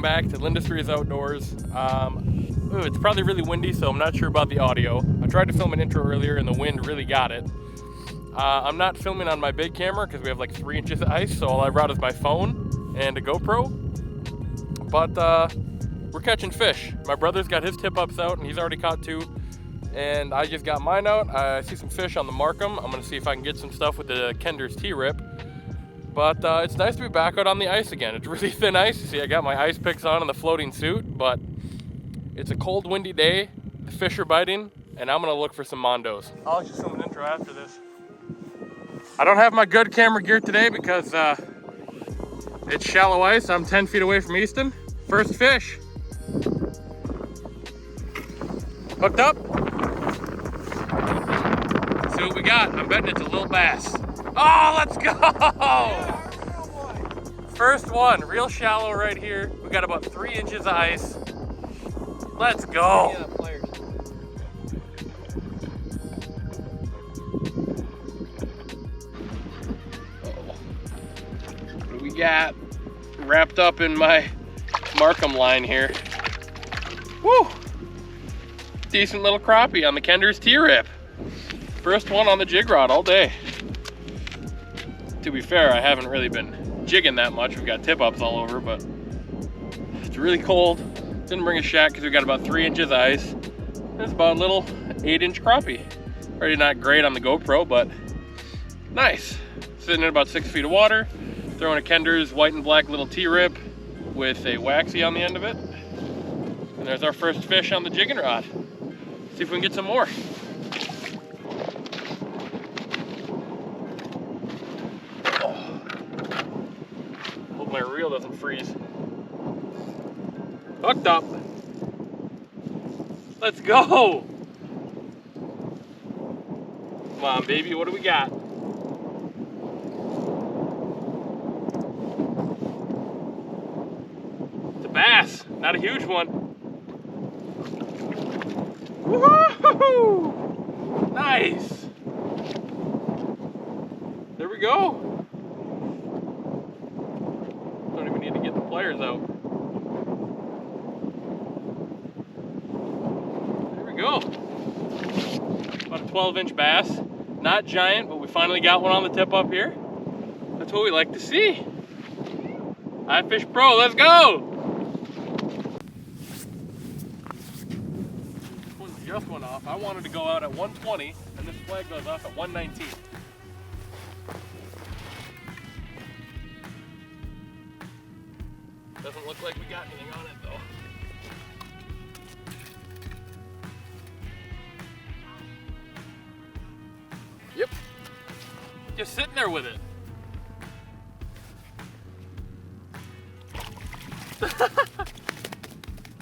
welcome back to Lindustries Outdoors. It's probably really windy, so I'm not sure about the audio. I tried to film an intro earlier and the wind really got it. I'm not filming on my big camera because we have like 3 inches of ice, so all I brought is my phone and a GoPro. But we're catching fish. My brother's got his tip-ups out and he's already caught 2. And I just got mine out. I see some fish on the Markham. I'm gonna see if I can get some stuff with the Kenders T-Rip. But it's nice to be back out on the ice again. It's really thin ice. You see, I got my ice picks on and the floating suit, but it's a cold, windy day. The fish are biting, and I'm gonna look for some mondos. I'll just film an intro after this. I don't have my good camera gear today because it's shallow ice. I'm 10 feet away from Easton. First fish. Hooked up. Let's see what we got. I'm betting it's a little bass. Oh, let's go! Yeah, first one, real shallow right here. We got about 3 inches of ice. Let's go! Yeah, pliers. What do we got? Wrapped up in my Markham line here. Woo! Decent little crappie on the Kenders T-Rip. First one on the jig rod all day. To be fair, I haven't really been jigging that much. We've got tip-ups all over, but it's really cold. Didn't bring a shack because we got about 3 inches of ice. It's about a little 8-inch crappie. Already not great on the GoPro, but nice. Sitting in about 6 feet of water. Throwing a Kenders white and black little T-Rip with a waxy on the end of it. And there's our first fish on the jigging rod. See if we can get some more. Oh. Hope my reel doesn't freeze. Hooked up. Let's go. Come on, baby, what do we got? It's a bass, not a huge one. Woohoo! Nice! There we go. Don't even need to get the pliers out. There we go. About a 12-inch bass. Not giant, but we finally got one on the tip up here. That's what we like to see. iFish Pro, let's go! Just went off. I wanted to go out at 120 and this flag goes off at 119. Doesn't look like we got anything on it though. Yep. Just sitting there with it.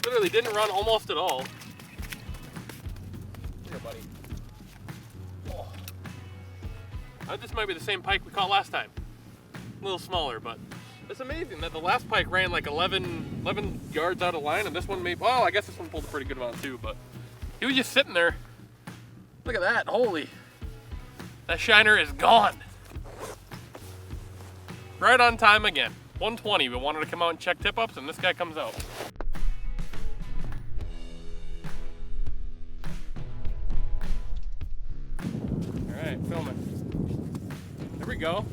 Literally didn't run almost at all. Buddy. Oh. This might be the same pike we caught last time. A little smaller, but it's amazing that the last pike ran like 11 yards out of line, and this one maybe, oh, I guess this one pulled a pretty good amount too, but he was just sitting there. Look at that, holy. That shiner is gone. Right on time again. 120, we wanted to come out and check tip-ups, and this guy comes out. Filming. There we go.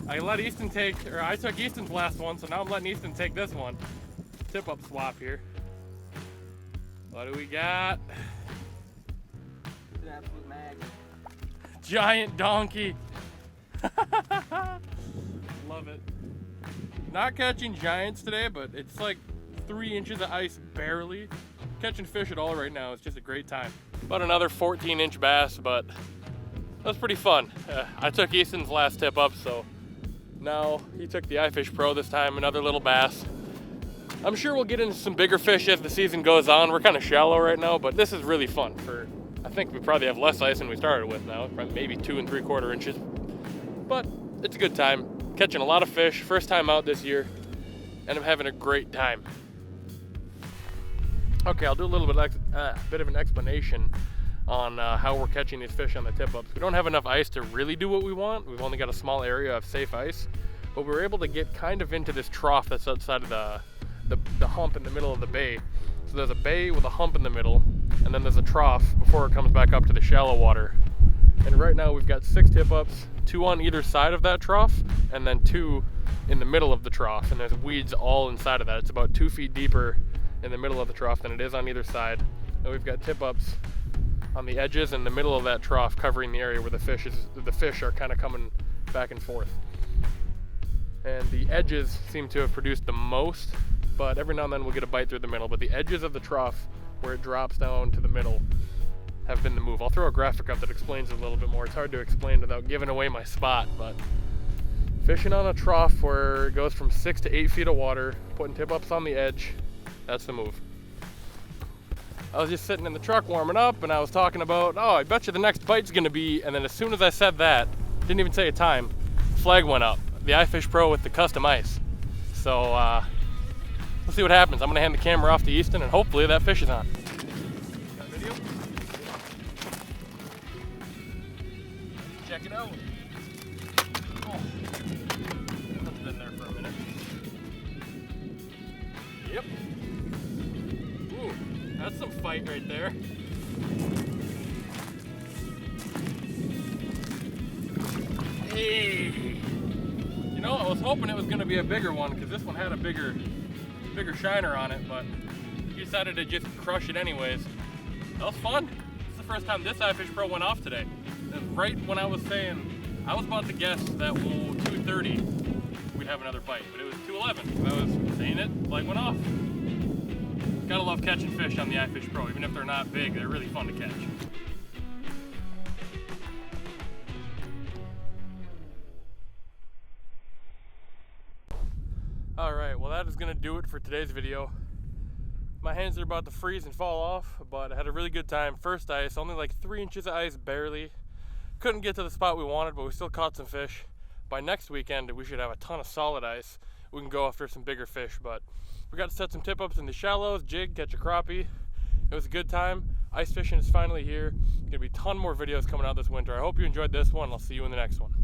I let Easton take, or I took Easton's last one, so now I'm letting Easton take this one. Tip up swap here. What do we got? It's an absolute mag. Giant donkey. Love it. Not catching giants today, but it's like 3 inches of ice barely. Catching fish at all right now. It's just a great time. About another 14-inch bass, but that was pretty fun. I took Easton's last tip up, so now he took the iFish Pro this time, another little bass. I'm sure we'll get into some bigger fish as the season goes on. We're kind of shallow right now, but this is really fun. I think we probably have less ice than we started with now, maybe 2 3/4 inches. But it's a good time. Catching a lot of fish, first time out this year, and I'm having a great time. Okay, I'll do a little bit of an explanation on how we're catching these fish on the tip-ups. We don't have enough ice to really do what we want. We've only got a small area of safe ice, but we were able to get kind of into this trough that's outside of the hump in the middle of the bay. So there's a bay with a hump in the middle, and then there's a trough before it comes back up to the shallow water. And right now we've got 6 tip-ups, 2 on either side of that trough, and then 2 in the middle of the trough, and there's weeds all inside of that. It's about 2 feet deeper in the middle of the trough than it is on either side. And we've got tip-ups on the edges in the middle of that trough, covering the area where the fish are kind of coming back and forth. And the edges seem to have produced the most, but every now and then we'll get a bite through the middle. But the edges of the trough, where it drops down to the middle, have been the move. I'll throw a graphic up that explains it a little bit more. It's hard to explain without giving away my spot, but fishing on a trough where it goes from 6 to 8 feet of water, putting tip-ups on the edge, that's the move. I was just sitting in the truck warming up, and I was talking about, oh, I bet you the next bite's gonna be, and then as soon as I said that, didn't even say a time, flag went up. The iFish Pro with the custom ice. So let's see what happens. I'm gonna hand the camera off to Easton, and hopefully that fish is on. Got a video? Check it out. Oh, that's been there for a minute. Yep. Ooh, that's some fight right there. Hey. You know, I was hoping it was going to be a bigger one because this one had a bigger shiner on it, but he decided to just crush it anyways. That was fun. This is the first time this iFish Pro went off today. And right when I was saying, I was about to guess that 2:30 we'd have another bite, but it was 2:11. I was saying it, like went off. Gotta love catching fish on the iFish Pro, even if they're not big, they're really fun to catch. Alright, well that is going to do it for today's video. My hands are about to freeze and fall off, but I had a really good time. First ice, only like 3 inches of ice, barely. Couldn't get to the spot we wanted, but we still caught some fish. By next weekend, we should have a ton of solid ice. We can go after some bigger fish, but we got to set some tip-ups in the shallows, jig, catch a crappie. It was a good time. Ice fishing is finally here. There's going to be a ton more videos coming out this winter. I hope you enjoyed this one. I'll see you in the next one.